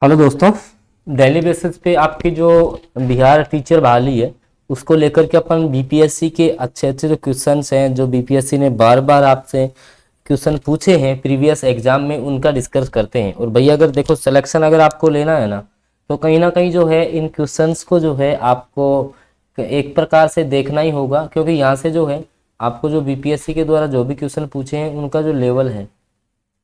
Hello दोस्तों। Daily basis पे आपकी जो बिहार टीचर बहाली है उसको लेकर के अपन बीपीएससी के अच्छे अच्छे जो क्वेश्चंस हैं जो बीपीएससी ने बार बार आपसे क्वेश्चन पूछे हैं प्रीवियस एग्जाम में उनका डिस्कस करते हैं। और भैया अगर देखो सिलेक्शन अगर आपको लेना है ना तो कहीं ना कहीं जो है इन क्वेश्चंस को जो है आपको एक प्रकार से देखना ही होगा, क्योंकि यहाँ से जो है आपको जो बीपीएससी के द्वारा जो भी क्वेश्चन पूछे हैं उनका जो लेवल है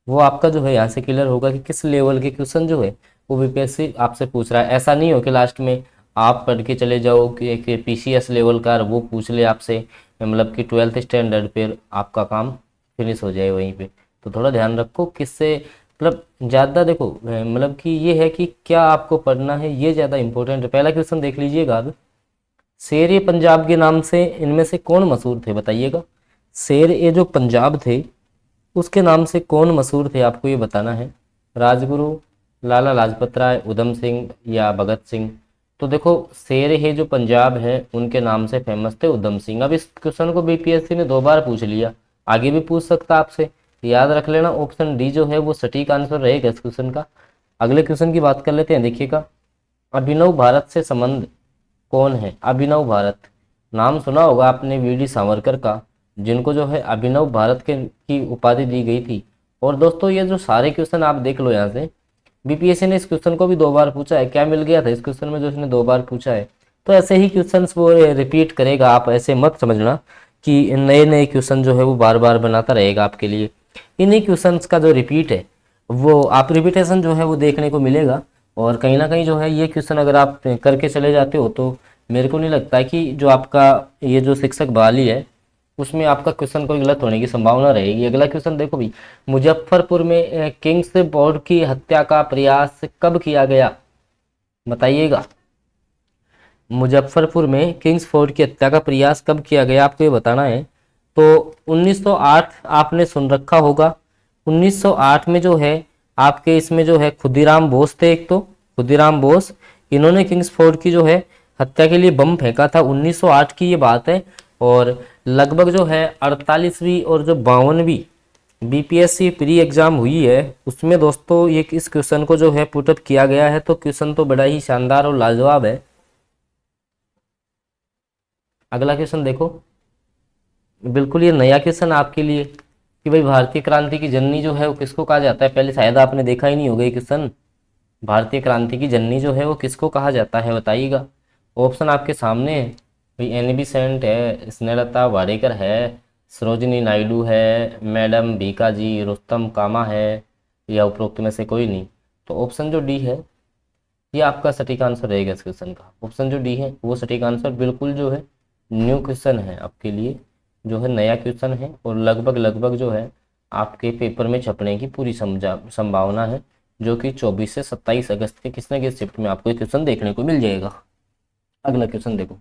वो आपका जो है यहाँ से क्लियर होगा कि किस लेवल के क्वेश्चन जो है वो बीपीएससी आपसे पूछ रहा है। ऐसा नहीं हो कि लास्ट में आप पढ़ के चले जाओ कि एक पीसीएस लेवल का वो पूछ ले आपसे, मतलब कि 12th स्टैंडर्ड पे आपका काम फिनिश हो जाए वहीं पे। तो थोड़ा ध्यान रखो किससे, मतलब ज़्यादा देखो मतलब कि ये है कि क्या आपको पढ़ना है ये ज़्यादा इंपॉर्टेंट है। पहला क्वेश्चन देख लीजिएगा अब। शेर ए पंजाब के नाम से इनमें से कौन मशहूर थे, बताइएगा। शेर ए जो पंजाब थे उसके नाम से कौन मशहूर थे, आपको ये बताना है। राजगुरु, लाला लाजपत राय, उधम सिंह या भगत सिंह। तो देखो शेर है जो पंजाब है उनके नाम से फेमस थे उधम सिंह। अब इस क्वेश्चन को बीपीएससी ने 2 बार पूछ लिया, आगे भी पूछ सकता आपसे। याद रख लेना ऑप्शन डी जो है वो सटीक आंसर रहेगा इस क्वेश्चन का। अगले क्वेश्चन की बात कर लेते हैं, देखिएगा। अभिनव भारत से संबंध कौन है। अभिनव भारत नाम सुना होगा आपने वीडी सावरकर का, जिनको जो है अभिनव भारत के की उपाधि दी गई थी। और दोस्तों ये जो सारे क्वेश्चन आप देख लो यहाँ से, बीपीएससी ने इस क्वेश्चन को भी 2 बार पूछा है। क्या मिल गया था इस क्वेश्चन में जो इसने 2 बार पूछा है। तो ऐसे ही क्वेश्चन वो रिपीट करेगा, आप ऐसे मत समझना कि नए नए क्वेश्चन जो है वो बार बार बनाता रहेगा आपके लिए। इन्हीं क्वेश्चन का जो रिपीट है वो आप रिपीटेशन जो है वो देखने को मिलेगा। और कहीं ना कहीं जो है ये क्वेश्चन अगर आप करके चले जाते हो तो मेरे को नहीं लगता है कि जो आपका ये जो शिक्षक बहाली है उसमें आपका क्वेश्चन कोई गलत होने की संभावना रहेगी। अगला क्वेश्चन देखो भी। मुजफ्फरपुर में किंग्स बोर्ड की हत्या का प्रयास कब किया गया, बताइएगा। मुजफ्फरपुर में किंग्स फोर्ट की हत्या का प्रयास कब किया गया, आपको ये बताना है। तो 1908 आपने सुन रखा होगा। 1908 में जो है आपके इसमें जो है खुदीराम बोस थे एक, तो खुदीराम बोस इन्होंने किंग्स फोर्ट की जो है हत्या के लिए बम फेंका था। 1908 की ये बात है। और लगभग जो है 48वीं और जो 52वीं बीपीएससी प्री एग्जाम हुई है उसमें दोस्तों ये इस क्वेश्चन को जो है पुटअप किया गया है। तो क्वेश्चन तो बड़ा ही शानदार और लाजवाब है। अगला क्वेश्चन देखो, बिल्कुल ये नया क्वेश्चन आपके लिए कि भाई भारतीय क्रांति की जननी जो है वो किसको कहा जाता है। पहले शायद आपने देखा ही नहीं होगा ये क्वेश्चन। भारतीय क्रांति की जननी जो है वो किसको कहा जाता है, बताइएगा। ऑप्शन आपके सामने है भाई। एन बी सेंट है, स्नेहलता वाडेकर है, सरोजिनी नायडू है, मैडम भीकाजी रुस्तम कामा है, या उपरोक्त में से कोई नहीं। तो ऑप्शन जो डी है ये आपका सटीक आंसर रहेगा इस क्वेश्चन का। ऑप्शन जो डी है वो सटीक आंसर बिल्कुल जो है न्यू क्वेश्चन है आपके लिए, जो है नया क्वेश्चन है। और लगभग लगभग जो है आपके पेपर में छपने की पूरी संभावना है, जो कि 24 से 27 अगस्त के किसी न किसी शिफ्ट में आपको ये क्वेश्चन देखने को मिल जाएगा। अगला क्वेश्चन देखो।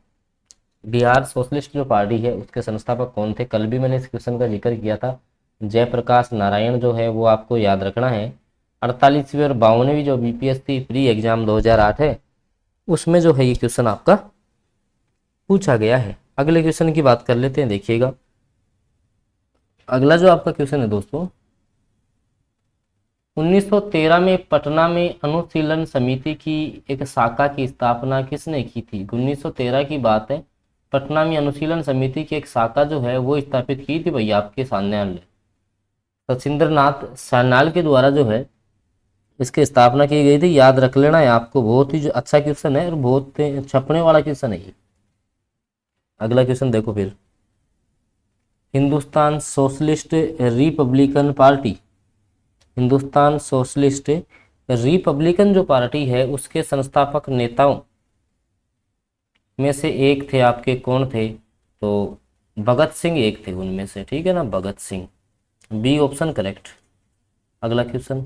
बिहार सोशलिस्ट जो पार्टी है उसके संस्थापक कौन थे। कल भी मैंने इस क्वेश्चन का जिक्र किया था। जयप्रकाश नारायण जो है वो आपको याद रखना है। 48वीं और 52वीं जो बीपीएससी प्री एग्जाम 2008 है उसमें जो है ये क्वेश्चन आपका पूछा गया है। अगले क्वेश्चन की बात कर लेते हैं, देखिएगा। अगला जो आपका क्वेश्चन है दोस्तों, 1913 में पटना में अनुशीलन समिति की एक शाखा की स्थापना किसने की थी। 1913 की बात है। पटना में अनुशीलन समिति की एक शाखा जो है वो स्थापित की थी भैया आपके सान्याल सचिंद्र नाथ सान्याल के द्वारा जो है इसकी स्थापना की गई थी। याद रख लेना है आपको, बहुत ही जो अच्छा क्वेश्चन है और बहुत छपने वाला क्वेश्चन है ये। अगला क्वेश्चन देखो फिर। Hindustan socialist Republican party, Hindustan socialist Republican जो पार्टी है उसके संस्थापक नेताओं में से एक थे आपके, कौन थे। तो भगत सिंह एक थे उनमें से, ठीक है ना, Bhagat Singh. B option correct. अगला क्वेश्चन।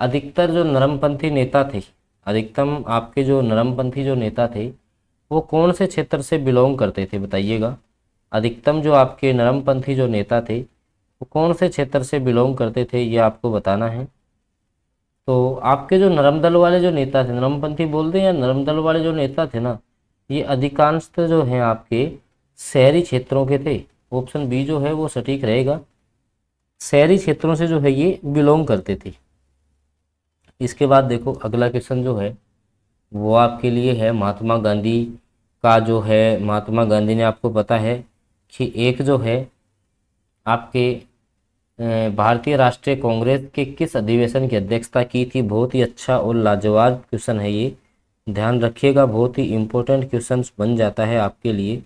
अधिकतर जो नरमपंथी नेता थे, अधिकतम आपके जो नरमपंथी जो नेता थे वो कौन से क्षेत्र से बिलोंग करते थे, बताइएगा। अधिकतम जो आपके नरमपंथी जो नेता थे वो कौन से क्षेत्र से बिलोंग करते थे ये आपको बताना है। तो आपके जो नरम दल वाले जो नेता थे, नरमपंथी बोलते हैं या नरम दल वाले जो नेता थे ना, ये अधिकांश जो हैं आपके शहरी क्षेत्रों के थे। ऑप्शन बी जो है वो सटीक रहेगा। शहरी क्षेत्रों से जो है ये बिलोंग करते थे। इसके बाद देखो अगला क्वेश्चन जो है वो आपके लिए है महात्मा गांधी का जो है, महात्मा गांधी ने आपको पता है कि एक जो है आपके भारतीय राष्ट्रीय कांग्रेस के किस अधिवेशन की अध्यक्षता की थी। बहुत ही अच्छा और लाजवाब क्वेश्चन है ये, ध्यान रखिएगा, बहुत ही इम्पोर्टेंट क्वेश्चन बन जाता है आपके लिए।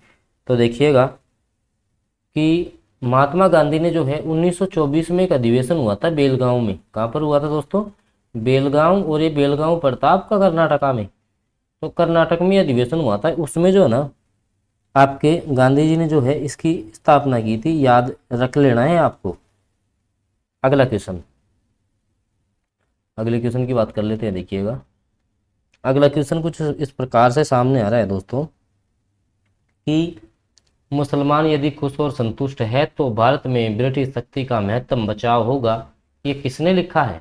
तो देखिएगा कि महात्मा गांधी ने जो है 1924 में एक अधिवेशन हुआ था बेलगांव में। कहाँ पर हुआ था दोस्तों? बेलगांव, और ये बेलगांव पड़ता आपका कर्नाटका में। तो कर्नाटक में अधिवेशन हुआ था, उसमें जो है ना आपके गांधी जी ने जो है इसकी स्थापना की थी, याद रख लेना है आपको। अगला क्वेश्चन, अगले क्वेश्चन की बात कर लेते हैं। देखिएगा अगला क्वेश्चन कुछ इस प्रकार से सामने आ रहा है दोस्तों कि मुसलमान यदि खुश और संतुष्ट है तो भारत में ब्रिटिश शक्ति का महत्तम बचाव होगा। ये किसने लिखा है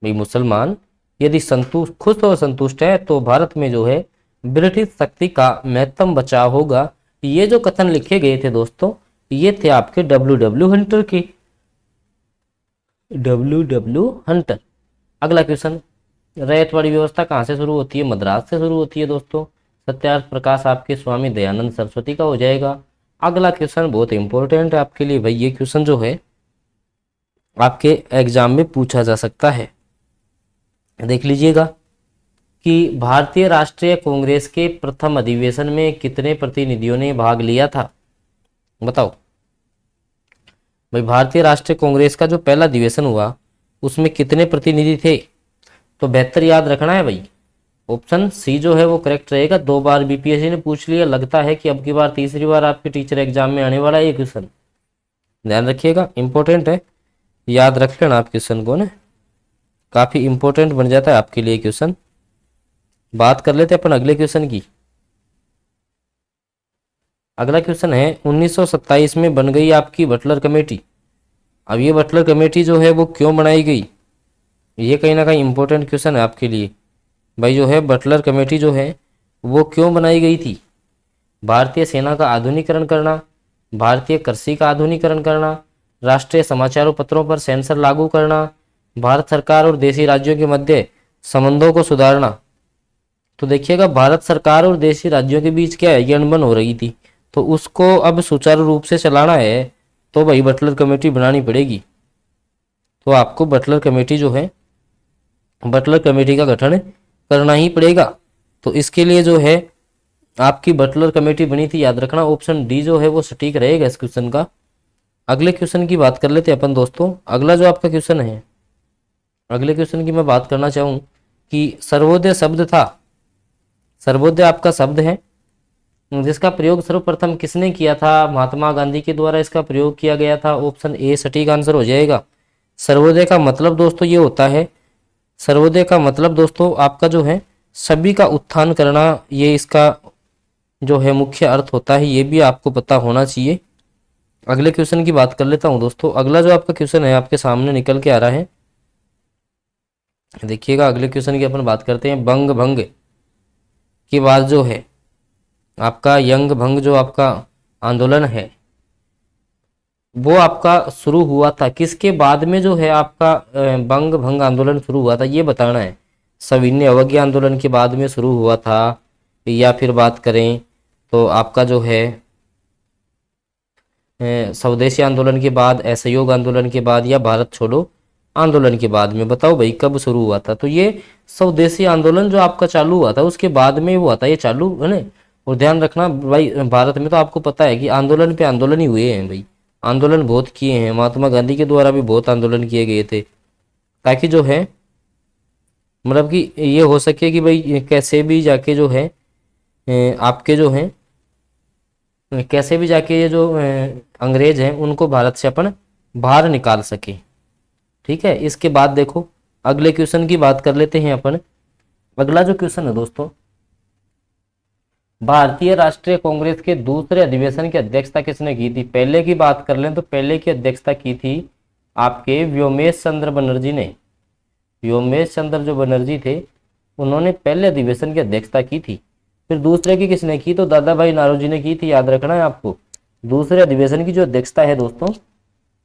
भाई? मुसलमान यदि संतुष्ट, खुश और संतुष्ट है तो भारत में जो है ब्रिटिश शक्ति का महत्तम बचाव होगा। ये जो कथन लिखे गए थे दोस्तों, ये थे आपके डब्ल्यू हंटर के, डब्ल्यू हंटर। अगला क्वेश्चन, रैयतवाड़ी व्यवस्था कहाँ से शुरू होती है? मद्रास से शुरू होती है दोस्तों। सत्यार्थ प्रकाश आपके स्वामी दयानंद सरस्वती का हो जाएगा। अगला क्वेश्चन बहुत इंपॉर्टेंट है आपके लिए भाई, ये क्वेश्चन जो है आपके एग्जाम में पूछा जा सकता है। देख लीजिएगा कि भारतीय राष्ट्रीय कांग्रेस के प्रथम अधिवेशन में कितने प्रतिनिधियों ने भाग लिया था? बताओ भाई, भारतीय राष्ट्रीय कांग्रेस का जो पहला अधिवेशन हुआ उसमें कितने प्रतिनिधि थे? तो 72 याद रखना है भाई। ऑप्शन सी जो है वो करेक्ट रहेगा। 2 बार बीपीएससी ने पूछ लिया, लगता है कि अब की बार तीसरी बार आपके टीचर एग्जाम में आने वाला है ये क्वेश्चन, ध्यान रखिएगा, इंपॉर्टेंट है, याद रख लेना आप क्वेश्चन को ना, काफी इंपॉर्टेंट बन जाता है आपके लिए क्वेश्चन। बात कर लेते हैं अपन अगले क्वेश्चन की। अगला क्वेश्चन है 1927 में बन गई आपकी बटलर कमेटी। अब ये बटलर कमेटी जो है वो क्यों बनाई गई? ये कहीं ना कहीं इंपॉर्टेंट क्वेश्चन है आपके लिए भाई। जो है बटलर कमेटी जो है वो क्यों बनाई गई थी? भारतीय सेना का आधुनिकीकरण करना, भारतीय कृषि का आधुनिकीकरण करना, राष्ट्रीय समाचारों पत्रों पर सेंसर लागू करना, भारत सरकार और देशी राज्यों के मध्य संबंधों को सुधारना। तो देखिएगा भारत सरकार और देशी राज्यों के बीच क्या है, ये अनबन हो रही थी, तो उसको अब सुचारू रूप से चलाना है तो भाई बटलर कमेटी बनानी पड़ेगी। तो आपको बटलर कमेटी जो है, बटलर कमेटी का गठन करना ही पड़ेगा। तो इसके लिए जो है आपकी बटलर कमेटी बनी थी, याद रखना। ऑप्शन डी जो है वो सटीक रहेगा इस क्वेश्चन का। अगले क्वेश्चन की बात कर लेते हैं अपन दोस्तों। अगला जो आपका क्वेश्चन है, अगले क्वेश्चन की मैं बात करना चाहूँ कि सर्वोदय शब्द था, सर्वोदय आपका शब्द है जिसका प्रयोग सर्वप्रथम किसने किया था? महात्मा गांधी के द्वारा इसका प्रयोग किया गया था। ऑप्शन ए सटीक आंसर हो जाएगा। सर्वोदय का मतलब दोस्तों ये होता है, सर्वोदय का मतलब दोस्तों आपका जो है सभी का उत्थान करना, ये इसका जो है मुख्य अर्थ होता है, ये भी आपको पता होना चाहिए। अगले क्वेश्चन की बात कर लेता हूं दोस्तों। अगला जो आपका क्वेश्चन है आपके सामने निकल के आ रहा है, देखिएगा अगले क्वेश्चन की अपन बात करते हैं। बंग भंग के बाद जो है आपका यंग भंग जो आपका आंदोलन है वो आपका शुरू हुआ था किसके बाद में? जो है आपका बंग भंग आंदोलन शुरू हुआ था, ये बताना है। सविनय अवज्ञा आंदोलन के बाद में शुरू हुआ था, या फिर बात करें तो आपका जो है स्वदेशी आंदोलन के बाद, असहयोग आंदोलन के बाद, या भारत छोड़ो आंदोलन के बाद में? बताओ भाई कब शुरू हुआ था? तो ये स्वदेशी आंदोलन जो आपका चालू हुआ था उसके बाद में हुआ था, ये चालू है ना। और ध्यान रखना भाई, भारत में तो आपको पता है कि आंदोलन पे आंदोलन ही हुए हैं भाई, आंदोलन बहुत किए हैं। महात्मा गांधी के द्वारा भी बहुत आंदोलन किए गए थे, ताकि जो है मतलब कि ये हो सके कि भाई कैसे भी जाके जो है आपके जो है कैसे भी जाके ये जो अंग्रेज हैं उनको भारत से अपन बाहर निकाल सके। ठीक है, इसके बाद देखो अगले क्वेश्चन की बात कर लेते हैं अपन। अगला जो क्वेश्चन है दोस्तों, भारतीय राष्ट्रीय कांग्रेस के दूसरे अधिवेशन की अध्यक्षता किसने की थी? पहले की बात कर लें तो पहले की अध्यक्षता की थी आपके व्योमेश चंद्र बनर्जी ने। व्योमेश चंद्र जो बनर्जी थे उन्होंने पहले अधिवेशन की अध्यक्षता की थी। फिर दूसरे की किसने की? तो दादा भाई नारोजी ने की थी, याद रखना है आपको। दूसरे अधिवेशन की जो अध्यक्षता है दोस्तों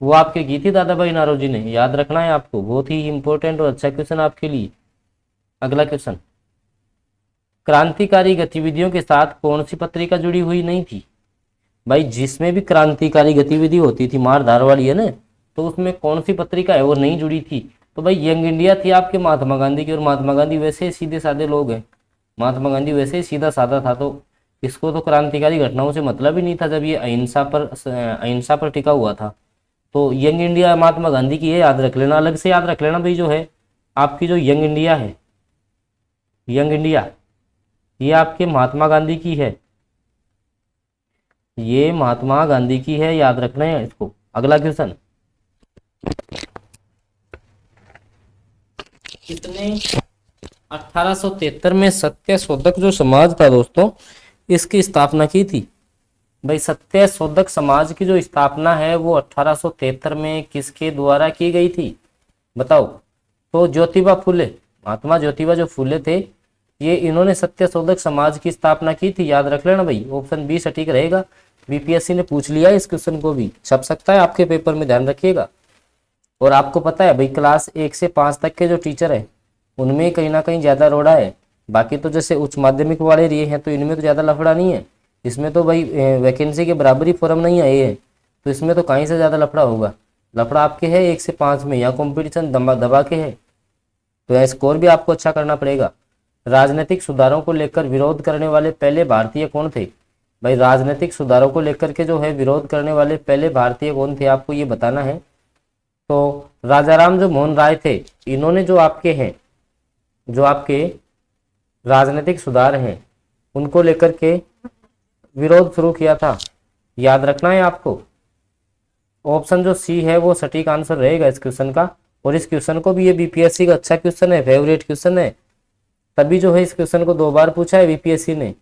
वो आपके की थी दादा भाई नारोजी ने, याद रखना है आपको, बहुत ही इंपॉर्टेंट और अच्छा क्वेश्चन आपके लिए। अगला क्वेश्चन, क्रांतिकारी गतिविधियों के साथ कौन सी पत्रिका जुड़ी हुई नहीं थी? भाई जिसमें भी क्रांतिकारी गतिविधि होती थी मार धार वाली है ना, तो उसमें कौन सी पत्रिका है वो नहीं जुड़ी थी? तो भाई यंग इंडिया थी आपके महात्मा गांधी की, और महात्मा गांधी वैसे ही सीधे साधे लोग हैं, महात्मा गांधी वैसे ही सीधा साधा था, तो इसको तो क्रांतिकारी घटनाओं से मतलब ही नहीं था जब ये अहिंसा पर टिका हुआ था। तो यंग इंडिया महात्मा गांधी की है, याद रख लेना, अलग से याद रख लेना भाई। जो है आपकी जो यंग इंडिया है, यंग इंडिया, ये आपके महात्मा गांधी की है, ये महात्मा गांधी की है, याद रखना है इसको। अगला क्वेश्चन, कितने 1873 में सत्य शोधक जो समाज था दोस्तों, इसकी स्थापना की थी? भाई सत्य शोधक समाज की जो स्थापना है वो 1873 में किसके द्वारा की गई थी बताओ? तो ज्योतिबा फुले, महात्मा ज्योतिबा जो फुले थे, ये इन्होंने सत्य शोधक समाज की स्थापना की थी, याद रख लेना भाई। ऑप्शन बी सटीक रहेगा, बीपीएससी ने पूछ लिया इस क्वेश्चन को भी, छप सकता है आपके पेपर में, ध्यान रखिएगा। और आपको पता है भाई क्लास 1 से 5 तक के जो टीचर है उनमें कहीं ना कहीं ज़्यादा रोड़ा है, बाकी तो जैसे उच्च माध्यमिक वाले रहे हैं तो इनमें तो ज़्यादा लफड़ा नहीं है, इसमें तो भाई वैकेंसी के बराबर ही फॉर्म नहीं आए हैं, तो इसमें तो कहीं से ज़्यादा लफड़ा होगा। लफड़ा आपके है 1 से 5 में, या कंपटीशन दबा के है, तो यह स्कोर भी आपको अच्छा करना पड़ेगा। राजनीतिक सुधारों को लेकर विरोध करने वाले पहले भारतीय कौन थे? भाई राजनीतिक सुधारों को लेकर के जो है विरोध करने वाले पहले भारतीय कौन थे, आपको ये बताना है। तो राजाराम जो मोहन राय थे, इन्होंने जो आपके हैं, जो आपके राजनीतिक सुधार हैं उनको लेकर के विरोध शुरू किया था, याद रखना है आपको। ऑप्शन जो सी है वो सटीक आंसर रहेगा इस क्वेश्चन का, और इस क्वेश्चन को भी ये बीपीएससी का अच्छा क्वेश्चन है, फेवरेट क्वेश्चन है, तभी जो है इस क्वेश्चन को 2 बार पूछा है बीपीएससी ने,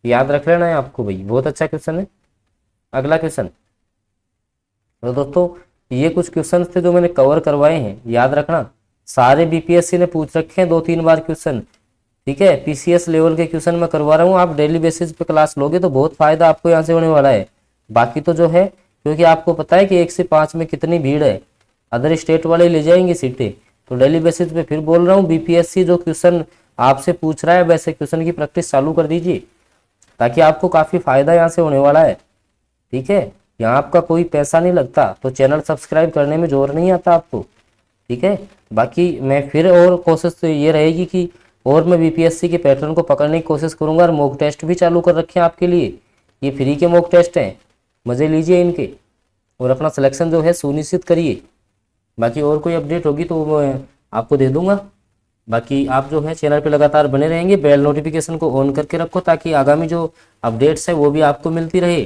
याद रख लेना है आपको भाई, बहुत अच्छा क्वेश्चन है। अगला क्वेश्चन, तो दोस्तों ये कुछ क्वेश्चन थे जो मैंने कवर करवाए हैं, याद रखना, सारे बीपीएससी ने पूछ रखे हैं 2-3 बार क्वेश्चन, ठीक है। पीसीएस लेवल के क्वेश्चन मैं करवा रहा हूँ, आप डेली बेसिस पे क्लास लोगे तो बहुत फायदा आपको यहाँ से होने वाला है। बाकी तो जो है, क्योंकि आपको पता है कि 1 से 5 में कितनी भीड़ है, अदर स्टेट वाले ले जाएंगे सीटें, तो डेली बेसिस पे फिर बोल रहा हूँ, बीपीएससी जो क्वेश्चन आपसे पूछ रहा है वैसे क्वेश्चन की प्रैक्टिस चालू कर दीजिए, ताकि आपको काफ़ी फायदा यहाँ से होने वाला है, ठीक है। यहाँ आपका कोई पैसा नहीं लगता, तो चैनल सब्सक्राइब करने में जोर नहीं आता आपको, ठीक है। बाकी मैं फिर और कोशिश तो ये रहेगी कि और मैं बीपीएससी के पैटर्न को पकड़ने की कोशिश करूंगा, और मॉक टेस्ट भी चालू कर रखे हैं आपके लिए, ये फ्री के मॉक टेस्ट हैं, मज़े लीजिए इनके और अपना सिलेक्शन जो है सुनिश्चित करिए। बाकी और कोई अपडेट होगी तो मैं आपको दे दूंगा। बाकी आप जो है चैनल पे लगातार बने रहेंगे, बेल नोटिफिकेशन को ऑन करके रखो ताकि आगामी जो अपडेट्स है वो भी आपको मिलती रहे।